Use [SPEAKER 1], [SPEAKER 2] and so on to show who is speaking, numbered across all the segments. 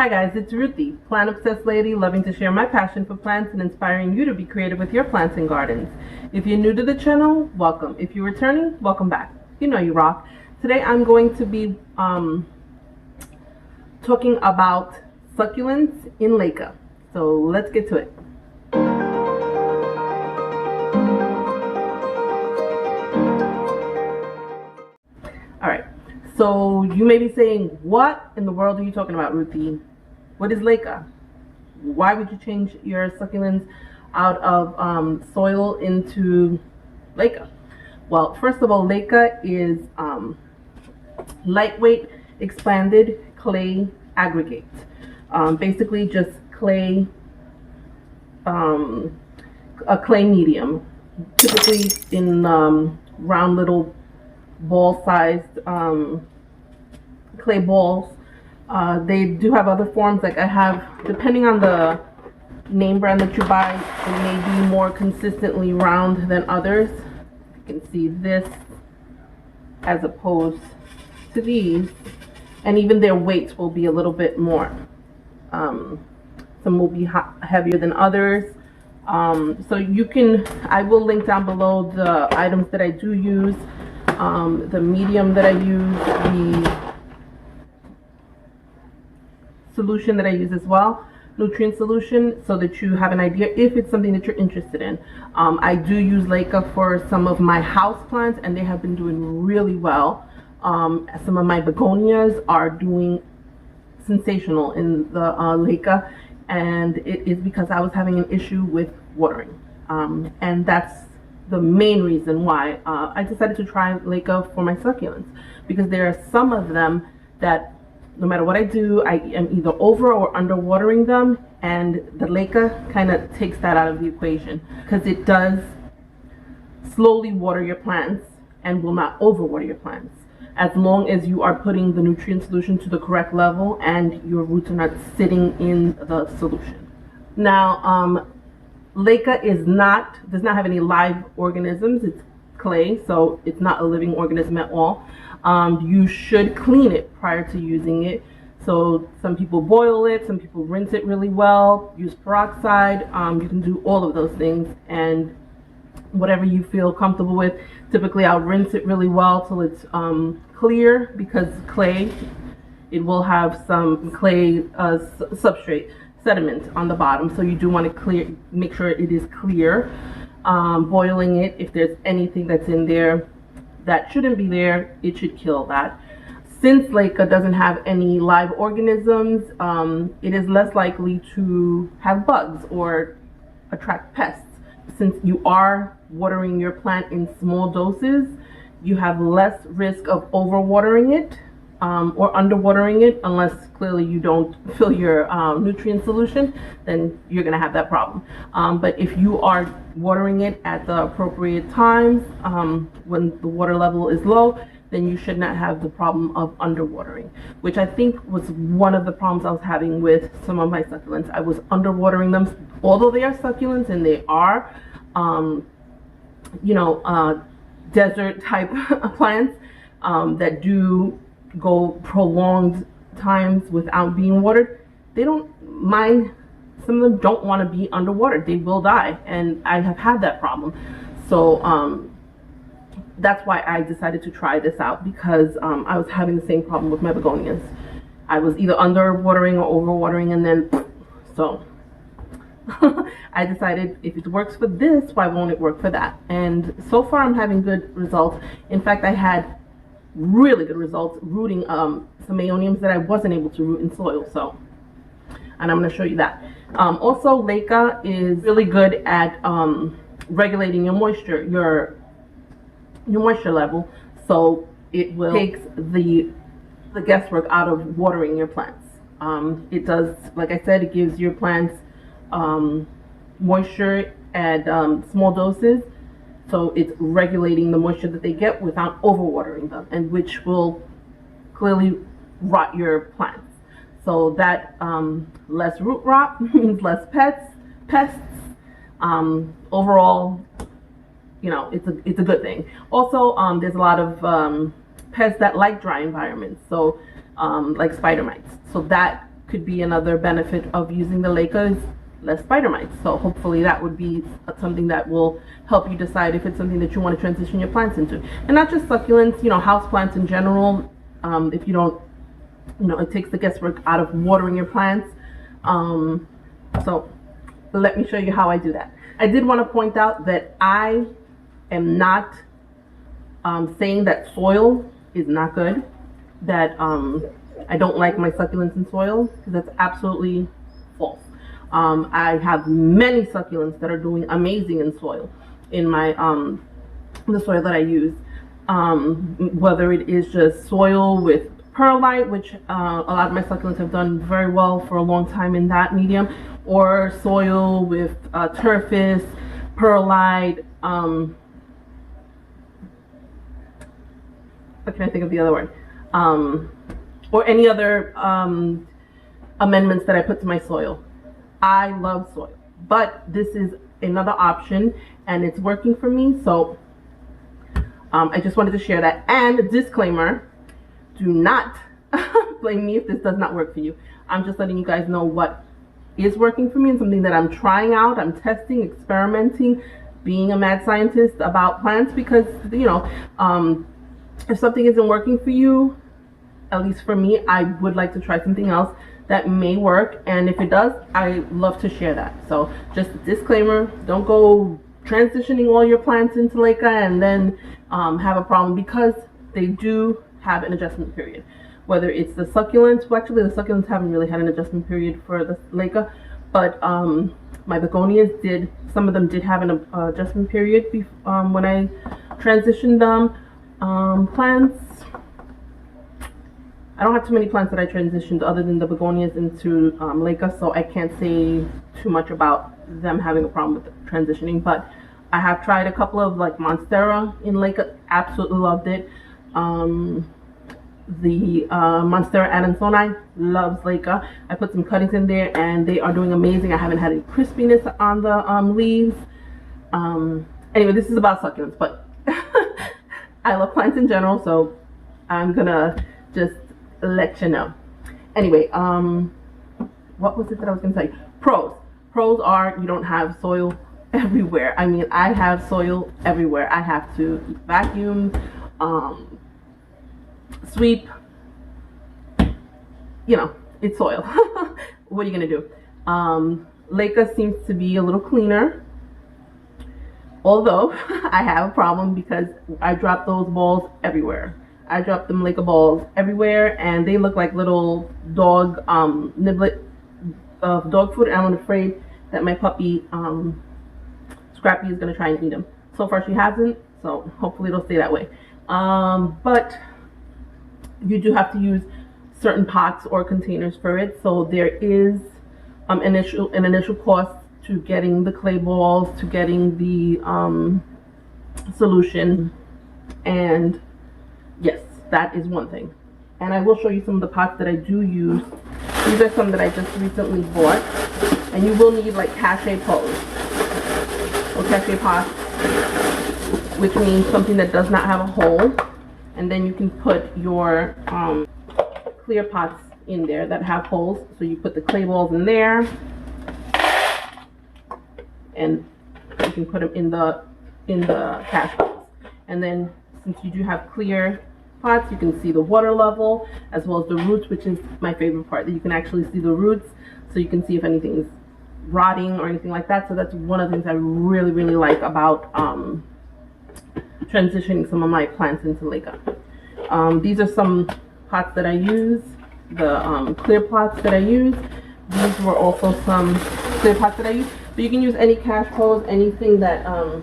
[SPEAKER 1] Hi guys, it's Ruthie, plant obsessed lady loving to share my passion for plants and inspiring you to be creative with your plants and gardens. If you're new to the channel, welcome. If you're returning, welcome back. You know you rock. Today I'm going to be talking about succulents in Leca. So let's get to it. Alright, so you may be saying, what in the world are you talking about, Ruthie? What is Leca? Why would you change your succulents out of soil into Leca? Well, first of all, Leca is lightweight expanded clay aggregate. Basically just clay, a clay medium, typically in round little ball-sized clay balls. They do have other forms, like I have, depending on the name brand that you buy, it may be more consistently round than others. You can see this as opposed to these, and even their weights will be a little bit more. Some will be heavier than others. So you can, I will link down below the items that I do use, the medium that I use, the solution that I use as well, nutrient solution, so that you have an idea if it's something that you're interested in. I do use Leca for some of my house plants, and they have been doing really well. Some of my begonias are doing sensational in the Leca, and it is because I was having an issue with watering, and that's the main reason why I decided to try Leca for my succulents, because there are some of them that no matter what I do, I am either over or under watering them, and the Leca kind of takes that out of the equation, because it does slowly water your plants and will not overwater your plants, as long as you are putting the nutrient solution to the correct level and your roots are not sitting in the solution. Now, Leca does not have any live organisms. It's clay, so it's not a living organism at all. You should clean it prior to using it. So some people boil it, some people rinse it really well, use peroxide. You can do all of those things, and whatever you feel comfortable with. Typically I'll rinse it really well till it's clear, because clay, it will have some clay substrate sediment on the bottom, so you do want to make sure it is clear. Boiling it, if there's anything that's in there that shouldn't be there, it should kill that. Since Leca doesn't have any live organisms, it is less likely to have bugs or attract pests. Since you are watering your plant in small doses, you have less risk of overwatering it or underwatering it, unless clearly you don't fill your nutrient solution, then you're going to have that problem. But if you are watering it at the appropriate times, when the water level is low, then you should not have the problem of underwatering, which I think was one of the problems I was having with some of my succulents. I was underwatering them, although they are succulents and they are, desert type plants that do go prolonged times without being watered. They don't mind. Some of them don't want to be underwater. They will die, and I have had that problem. So that's why I decided to try this out, because I was having the same problem with my begonias. I was either underwatering or overwatering, and then so I decided, if it works for this, why won't it work for that? And so far I'm having good results. In fact, I had really good results rooting some Aeoniums that I wasn't able to root in soil. So, and I'm going to show you that. Also, Leca is really good at regulating your moisture, your moisture level. So it will take the guesswork out of watering your plants. It does, like I said, it gives your plants moisture at small doses. So it's regulating the moisture that they get without overwatering them, and which will clearly rot your plants. So that less root rot means less pests. Overall, it's a good thing. Also, there's a lot of pests that like dry environments, so like spider mites. So that could be another benefit of using the Leca is less spider mites. So hopefully that would be something that will help you decide if it's something that you want to transition your plants into. And not just succulents, you know, house plants in general. If you don't, you know, it takes the guesswork out of watering your plants. So let me show you how I do that. I did want to point out that I am not saying that soil is not good, that I don't like my succulents in soil, because that's absolutely false. I have many succulents that are doing amazing in soil, in my the soil that I use, whether it is just soil with perlite, which a lot of my succulents have done very well for a long time in that medium, or soil with turfus, perlite, what can I think of the other word? Or any other amendments that I put to my soil. I love soil, but this is another option and it's working for me. So I just wanted to share that. And disclaimer, do not blame me if this does not work for you. I'm just letting you guys know what is working for me and something that I'm trying out. I'm testing, experimenting, being a mad scientist about plants, because, you know, if something isn't working for you, at least for me, I would like to try something else that may work, and if it does, I love to share that. So just a disclaimer, don't go transitioning all your plants into Leca and then have a problem, because they do have an adjustment period. Whether it's the succulents, well, actually the succulents haven't really had an adjustment period for the Leca, but my begonias did. Some of them did have an adjustment period when I transitioned them. Plants, I don't have too many plants that I transitioned other than the begonias into Leca, so I can't say too much about them having a problem with transitioning. But I have tried a couple of, like, Monstera in Leca, absolutely loved it. The Monstera Adansonii loves Leca. I put some cuttings in there and they are doing amazing. I haven't had any crispiness on the leaves. Anyway, this is about succulents, but I love plants in general, so I'm gonna just let you know. Anyway, what was it that I was gonna say? Pros are you don't have soil everywhere. I mean, I have soil everywhere. I have to vacuum, sweep, you know, it's soil. What are you gonna do? Leca seems to be a little cleaner, although I have a problem because I drop those balls everywhere. I drop them Leca balls everywhere and they look like little dog niblet of dog food, and I'm afraid that my puppy Scrappy is gonna try and eat them. So far she hasn't, so hopefully it'll stay that way. But you do have to use certain pots or containers for it, so there is an initial cost to getting the clay balls, to getting the solution, and yes, that is one thing. And I will show you some of the pots that I do use. These are some that I just recently bought, and you will need like cachet pots or cachet pots, which means something that does not have a hole, and then you can put your clear pots in there that have holes. So you put the clay balls in there, and you can put them in the cash pots. And then since you do have clear pots, you can see the water level as well as the roots, which is my favorite part, that you can actually see the roots, so you can see if anything's rotting or anything like that. So that's one of the things I really like about transitioning some of my plants into Leca. These are some pots that I use, the clear pots that I use. These were also some clear pots that I use, but you can use any cash pots, anything that I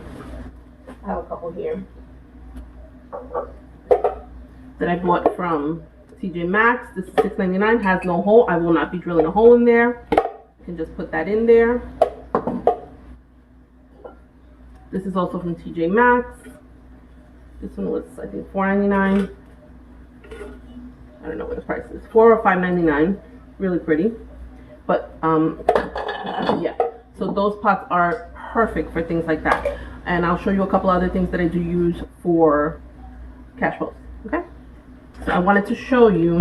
[SPEAKER 1] have a couple here that I bought from TJ Maxx. This is $6.99, has no hole. I will not be drilling a hole in there. You can just put that in there. This is also from TJ Maxx. This one was, I think, $4.99. I don't know what the price is, $4 or $5.99. Really pretty. But yeah, so those pots are perfect for things like that. And I'll show you a couple other things that I do use for cash pots. Okay, so I wanted to show you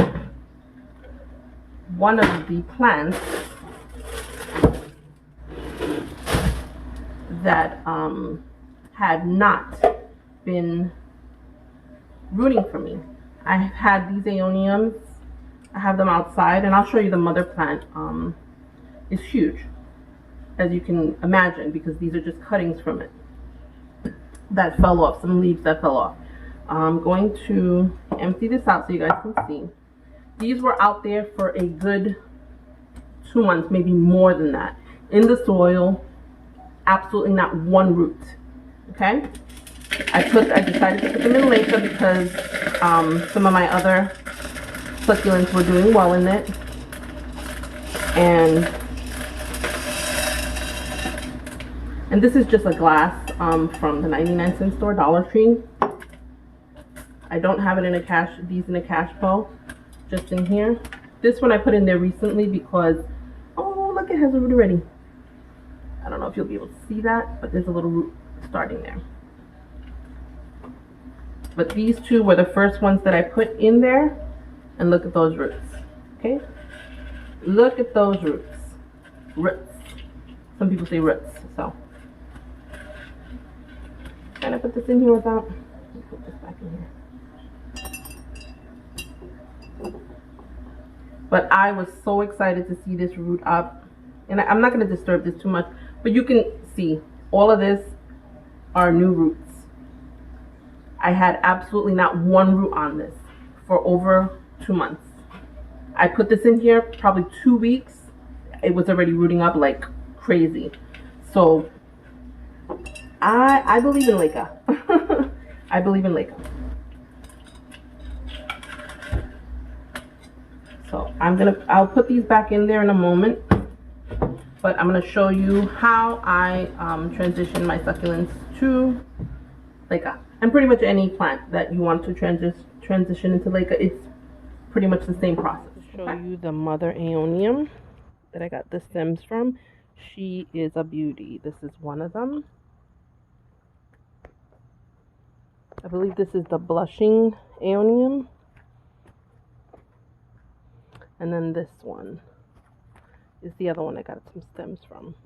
[SPEAKER 1] one of the plants that had not been rooting for me. I have had these Aeoniums. I have them outside, and I'll show you the mother plant. Is huge, as you can imagine, because these are just cuttings from it that fell off, some leaves that fell off. I'm going to empty this out so you guys can see. These were out there for a good 2 months, maybe more than that, in the soil. Absolutely not one root. Okay, I decided to put them in Leca because some of my other succulents were doing well in it, and this is just a glass from the 99-cent store, Dollar Tree. I don't have it in these in a cash bowl, just in here. This one I put in there recently because, oh look, it has a root already. I don't know if you'll be able to see that, but there's a little root starting there. But these two were the first ones that I put in there, and look at those roots. Okay, look at those roots. Roots. Some people say roots. So, can I put this in here without? Let me put this back in here. But I was so excited to see this root up, and I'm not going to disturb this too much, but you can see all of this are new roots. I had absolutely not one root on this for over 2 months. I put this in here probably 2 weeks. It was already rooting up like crazy. So I believe in Leca. I believe in Leca. So I'll put these back in there in a moment, but I'm gonna show you how I transition my succulents to Leca. And pretty much any plant that you want to transition into Leca, it's pretty much the same process. To show you the mother Aeonium that I got the stems from. She is a beauty. This is one of them. I believe this is the blushing Aeonium. And then this one is the other one I got some stems from.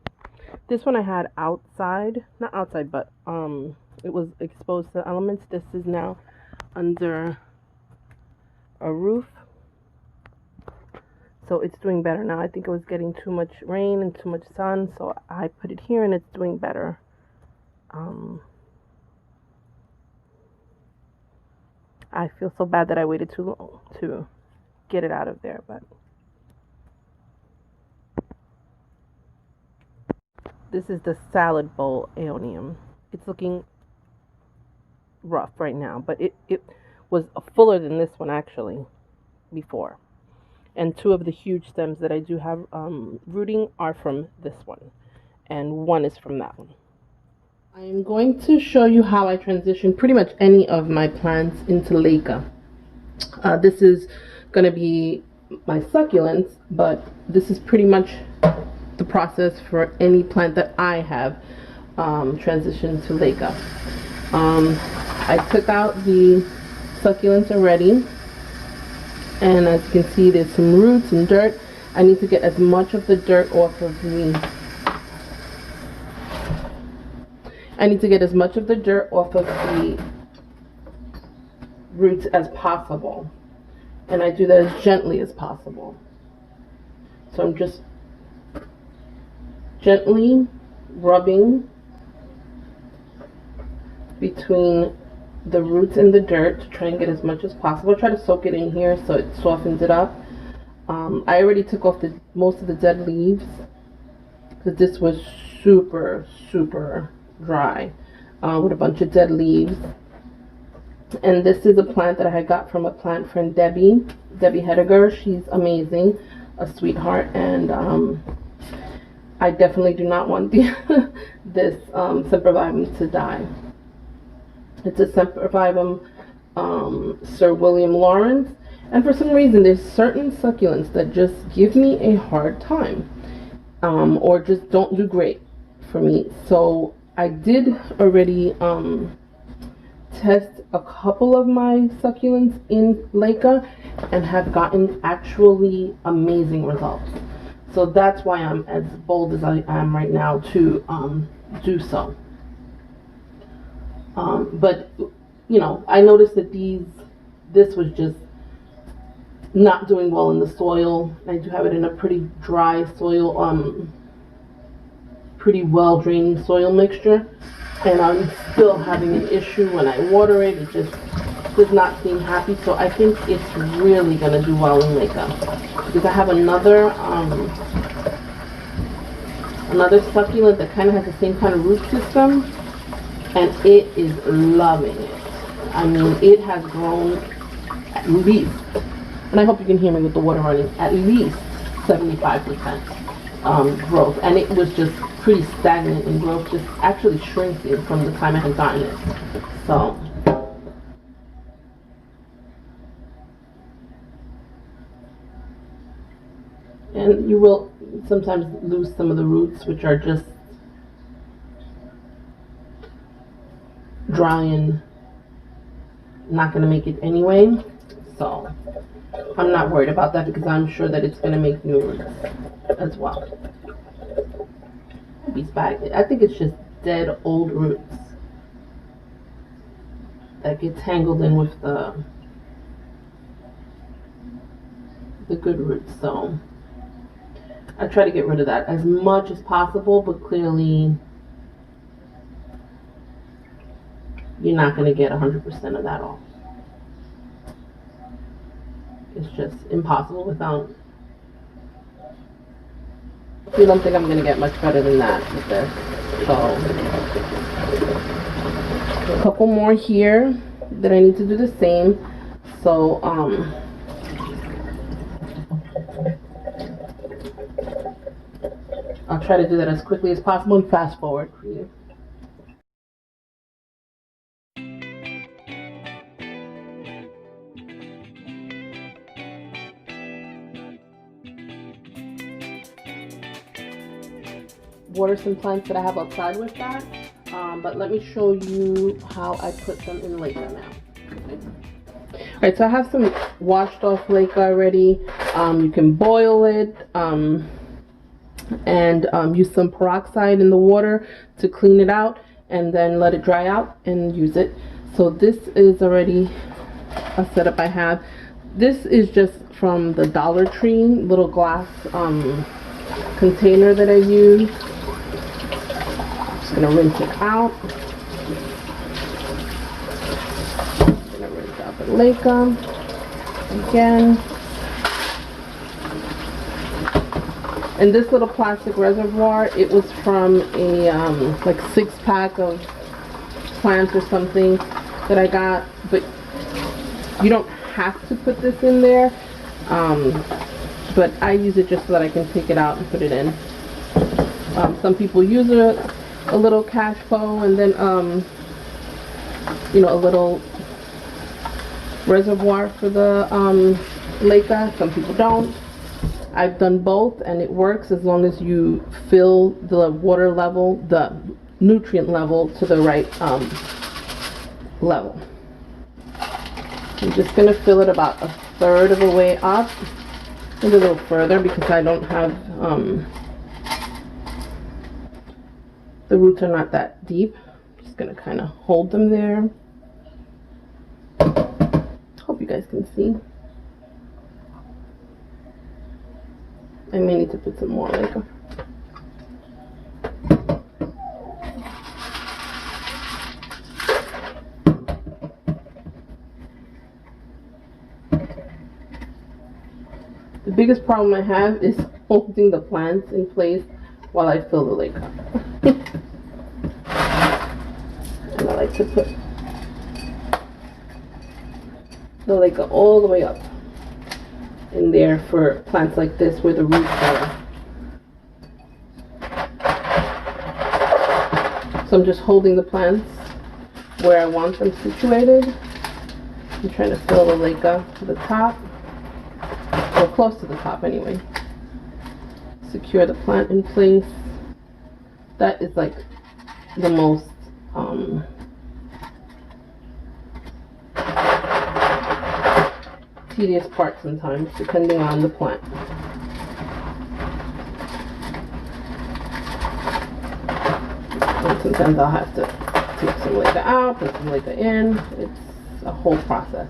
[SPEAKER 1] This one I had outside, not outside, but it was exposed to elements. This is now under a roof, so it's doing better now. I think it was getting too much rain and too much sun, so I put it here and it's doing better. I feel so bad that I waited too long to get it out of there, but this is the salad bowl Aeonium. It's looking rough right now, but it was fuller than this one actually before. And two of the huge stems that I do have rooting are from this one, and one is from that one. I'm going to show you how I transition pretty much any of my plants into Leca. This is going to be my succulents, but this is pretty much the process for any plant that I have transitioned to Leca. I took out the succulents already, and as you can see, there's some roots and dirt. I need to get as much of the dirt off of the roots as possible, and I do that as gently as possible. So I'm just gently rubbing between the roots and the dirt to try and get as much as possible. Try to soak it in here so it softens it up. I already took off most of the dead leaves because this was super dry with a bunch of dead leaves. And this is a plant that I had got from a plant friend, Debbie Hediger. She's amazing, a sweetheart, and I definitely do not want this Sempervivum to die. It's a Sempervivum Sir William Lawrence, and for some reason there's certain succulents that just give me a hard time, or just don't do great for me. So I did already test a couple of my succulents in Leica and have gotten actually amazing results. So that's why I'm as bold as I am right now to do so. But you know, I noticed that this was just not doing well in the soil. I do have it in a pretty dry soil, pretty well draining soil mixture, and I'm still having an issue when I water it. It just does not seem happy. So I think it's really gonna do well in Leca, because I have another succulent that kind of has the same kind of root system, and it is loving it. I mean, it has grown at least, and I hope you can hear me with the water running, at least 75% growth. And it was just pretty stagnant in growth, just actually shrinking from the time I had gotten it. So, and you will sometimes lose some of the roots, which are just dry and not going to make it anyway. So I'm not worried about that, because I'm sure that it's going to make new roots as well. I think it's just dead old roots that get tangled in with the good roots. So I try to get rid of that as much as possible, but clearly you're not going to get 100% of that off. It's just impossible without. I don't think I'm going to get much better than that with this. So a couple more here that I need to do the same. So I'll try to do that as quickly as possible and fast forward for you. Water some plants that I have outside with that, but let me show you how I put them in Leca now. Okay. Alright, so I have some washed off Leca already. You can boil it and use some peroxide in the water to clean it out, and then let it dry out and use it. So this is already a setup I have. This is just from the Dollar Tree little glass container that I use. I'm gonna rinse it out. I'm gonna rinse out the Leca again. And this little plastic reservoir, it was from a like 6-pack of plants or something that I got, but you don't have to put this in there. But I use it just so that I can take it out and put it in. Some people use a little cashflow and then you know, a little reservoir for the Leca. Some people don't. I've done both, and it works as long as you fill the water level, the nutrient level, to the right level. I'm just going to fill it about 1/3 of the way up, maybe a little further, because I don't have the roots are not that deep. I'm just going to kind of hold them there. Hope you guys can see. I may need to put some more Leca. The biggest problem I have is holding the plants in place while I fill the Leca. And I like to put the Leca all the way up in there for plants like this where the roots are. So I'm just holding the plants where I want them situated. I'm trying to fill the Leca to the top, or close to the top anyway. Secure the plant in place. That is like the most tedious part sometimes, depending on the plant. And sometimes I'll have to take some leica out, put some leica in. It's a whole process.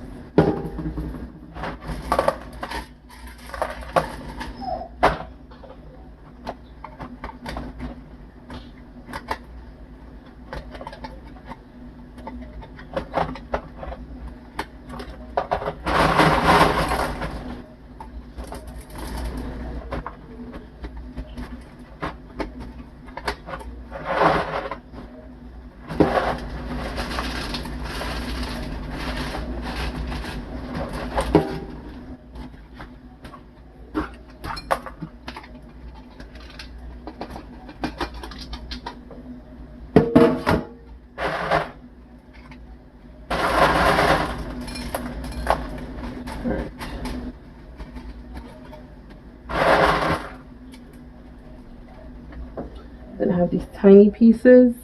[SPEAKER 1] Then I have these tiny pieces.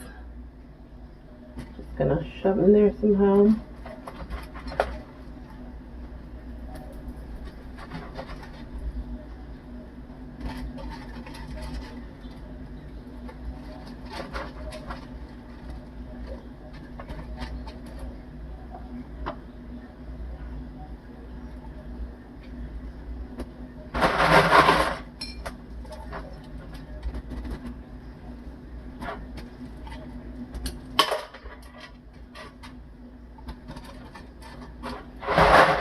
[SPEAKER 1] Just gonna shove in there somehow.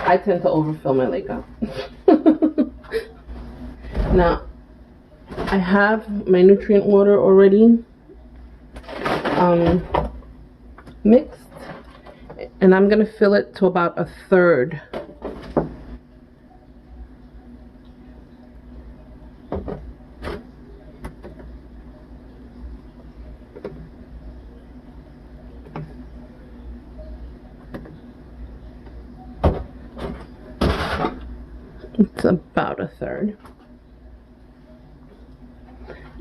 [SPEAKER 1] I tend to overfill my leica. Now, I have my nutrient water already mixed, and I'm going to fill it to about 1/3. It's about 1/3.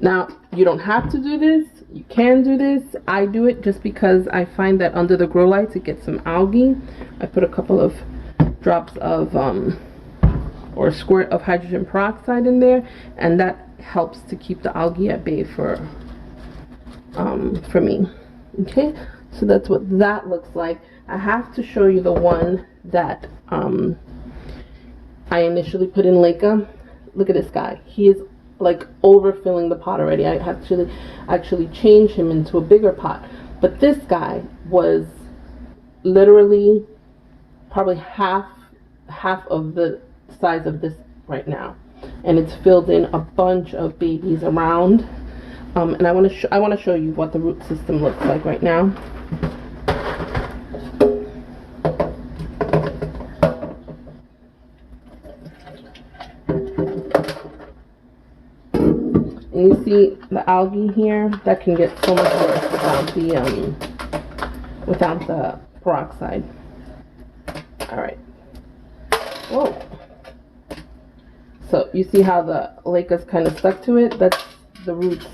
[SPEAKER 1] Now, you don't have to do this. You can do this. I do it just because I find that under the grow lights it gets some algae. I put a couple of drops of or a squirt of hydrogen peroxide in there, and that helps to keep the algae at bay for me. Okay, so that's what that looks like. I have to show you the one that I initially put in leica. Look at this guy. He is like overfilling the pot already. I have to actually change him into a bigger pot. But this guy was literally probably half of the size of this right now, and it's filled in a bunch of babies around. And I want to show you what the root system looks like right now. And you see the algae here, that can get so much worse without the peroxide. All right. Whoa. So you see how the leica's kind of stuck to it? That's the roots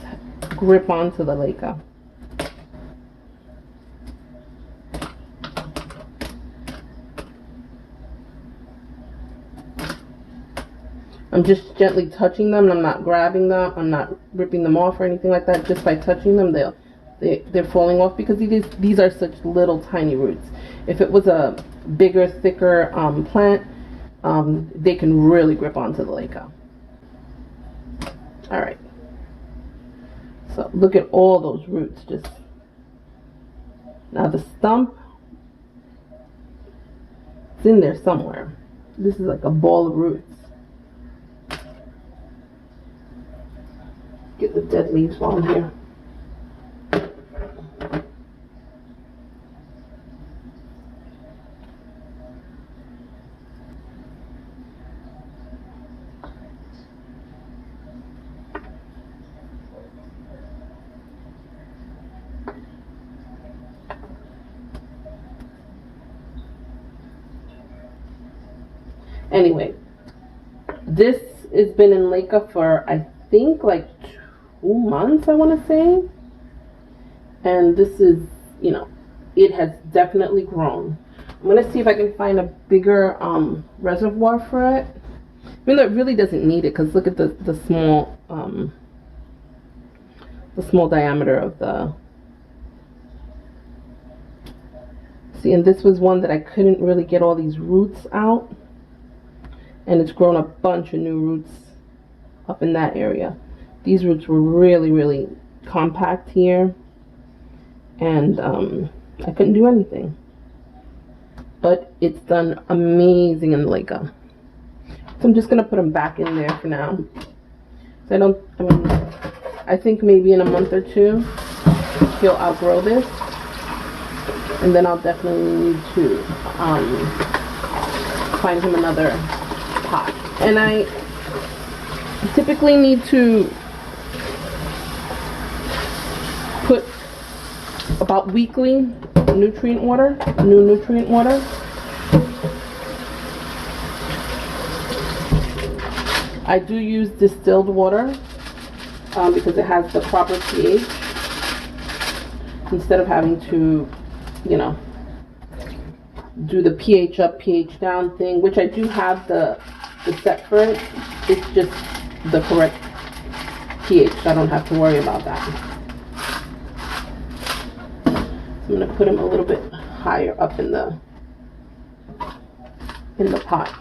[SPEAKER 1] grip onto the leica. I'm just gently touching them. I'm not grabbing them. I'm not ripping them off or anything like that. Just by touching them, they're falling off because these are such little tiny roots. If it was a bigger, thicker plant, they can really grip onto the leica. All right. So look at all those roots. Just now the stump, it's in there somewhere. This is like a ball of roots. Get the dead leaves while I'm here. Anyway, this has been in leica for I think like 2 months, I want to say, and this is, you know, it has definitely grown. I'm gonna see if I can find a bigger reservoir for it. Even though it really doesn't need it, because look at the small diameter of the. See, and this was one that I couldn't really get all these roots out, and it's grown a bunch of new roots up in that area. These roots were really compact here, and I couldn't do anything. But it's done amazing in the Leica. So I'm just gonna put them back in there for now. So I think maybe in a month or two he'll outgrow this, and then I'll definitely need to find him another pot. And I typically need to put about weekly new nutrient water. I do use distilled water because it has the proper pH, instead of having to, you know, do the pH up, pH down thing, which I do have the set for it. It's just the correct pH, so I don't have to worry about that. I'm going to put them a little bit higher up in the pot.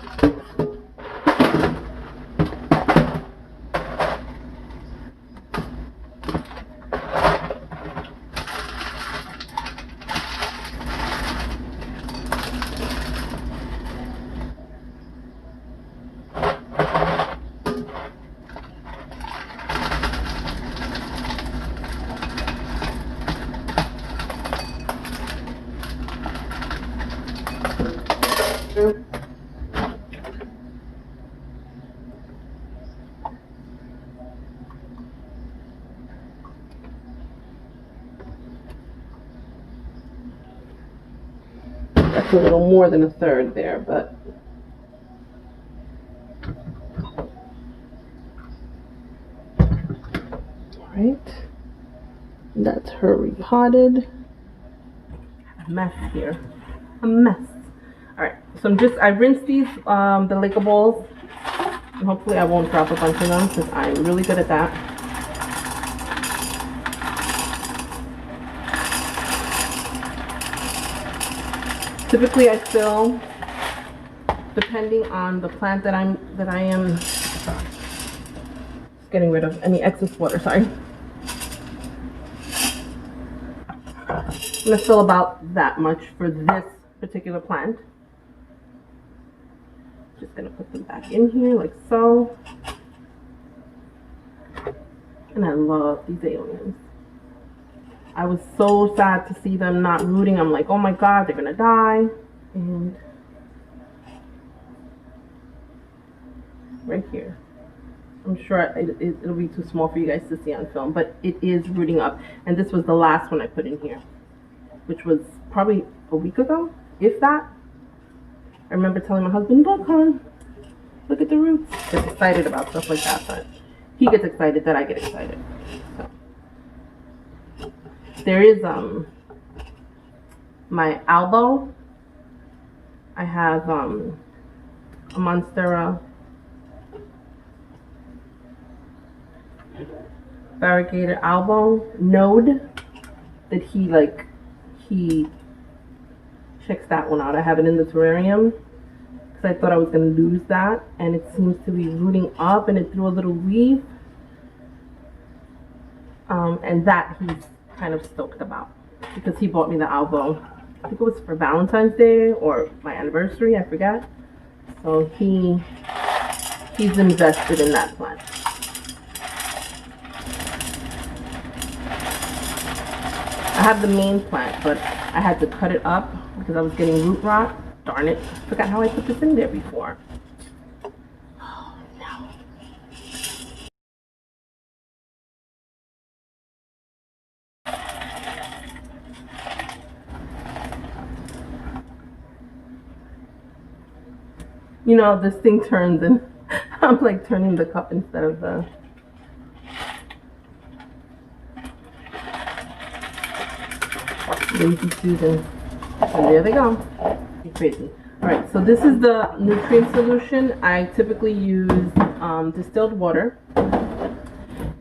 [SPEAKER 1] That's a little more than a third there, but all right. That's her repotted. A mess here, a mess. All right, so I rinsed these the Leica bowls, and hopefully I won't drop a bunch of them because I'm really good at that. Typically, I fill, depending on the plant that I am getting rid of any excess water. Sorry, I'm gonna fill about that much for this particular plant. Just gonna put them back in here like so. And I love these Aeoniums. I was so sad to see them not rooting. I'm like, oh my god, they're gonna die. And right here, I'm sure it'll be too small for you guys to see on film, but it is rooting up. And this was the last one I put in here, which was probably a week ago, if that. I remember telling my husband, look, hon, look at the roots. Gets excited about stuff like that, but he gets excited that I get excited. So there is my elbow. I have a Monstera variegated elbow node that he checks that one out. I have it in the terrarium because I thought I was going to lose that, and it seems to be rooting up, and it threw a little leaf, and that he's kind of stoked about because he bought me the elbow. I think it was for Valentine's Day or my anniversary, I forget. So he's invested in that plant. I have the main plant, but I had to cut it up because I was getting root rot. Darn it, I forgot how I put this in there before. Oh no. You know, this thing turns and I'm like turning the cup instead of the... Lazy Susan. And there they go. Crazy. All right, so this is the nutrient solution. I typically use distilled water,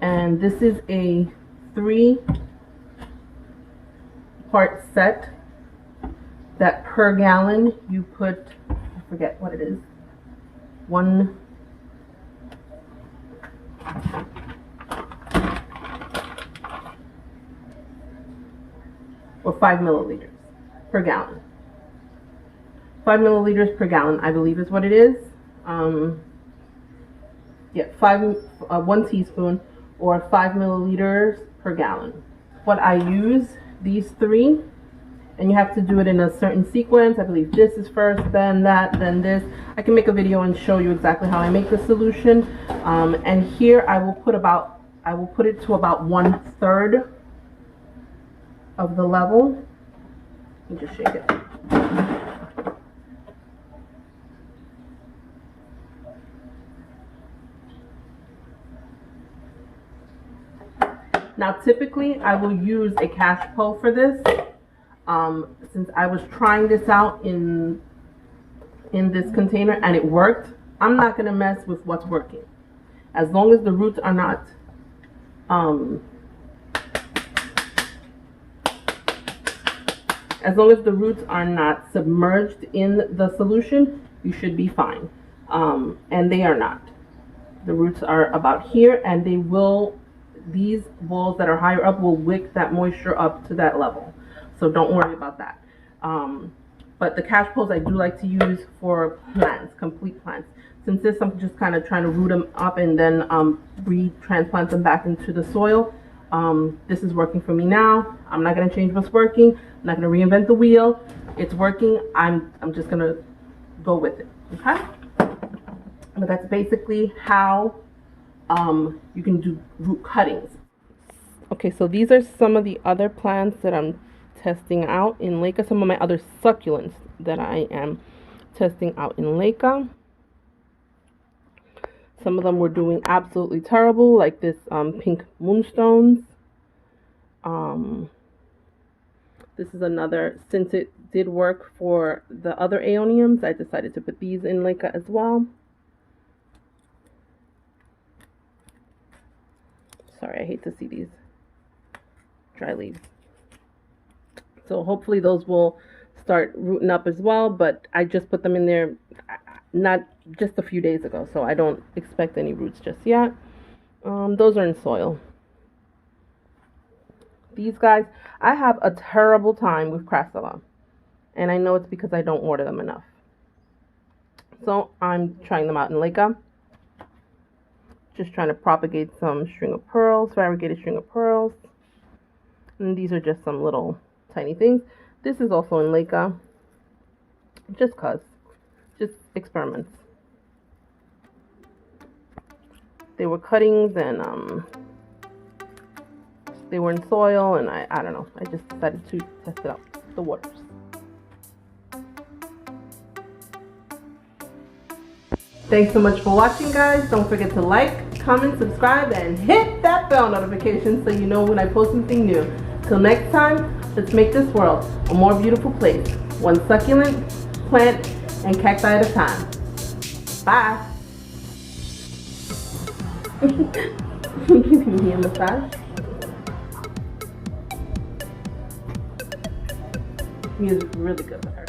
[SPEAKER 1] and this is a 3-part set that per gallon you put, I forget what it is, 1 or 5 milliliters per gallon. 5 milliliters per gallon, I believe is what it is. Yeah, 1 teaspoon or 5 milliliters per gallon. What I use, these 3, and you have to do it in a certain sequence. I believe this is first, then that, then this. I can make a video and show you exactly how I make the solution. And here I will put it to about 1/3 of the level. Let me just shake it. Now typically I will use a cash pull for this. Since I was trying this out in this container and it worked, I'm not going to mess with what's working. As long as the roots are not submerged in the solution, you should be fine. And they are not. The roots are about here, and these balls that are higher up will wick that moisture up to that level. So don't worry about that. But the cash poles I do like to use for plants, complete plants. Since this, I'm just kind of trying to root them up and then re-transplant them back into the soil. This is working for me now. I'm not going to change what's working. I'm not going to reinvent the wheel. It's working. I'm just going to go with it. Okay? But that's basically how you can do root cuttings. Okay, so these are some of the other plants that I'm testing out in Leca. Some of my other succulents that I am testing out in Leca. Some of them were doing absolutely terrible, like this pink moonstones. This is another, since it did work for the other Aeoniums, I decided to put these in Leca as well. Sorry, I hate to see these dry leaves. So hopefully those will start rooting up as well, but I just put them in there not just a few days ago, so I don't expect any roots just yet. Those are in soil. These guys, I have a terrible time with Cressula, and I know it's because I don't water them enough. So I'm trying them out in Leca. Just trying to propagate some string of pearls, variegated string of pearls. And these are just some little tiny things. This is also in Leca. Just experiments. They were cuttings and they were in soil, and I don't know. I just decided to test it out, the waters. Thanks so much for watching, guys. Don't forget to like, comment, subscribe, and hit that bell notification so you know when I post something new. Till next time, let's make this world a more beautiful place, one succulent, plant, and cacti at a time. Bye. Give me a massage. He is really good with her.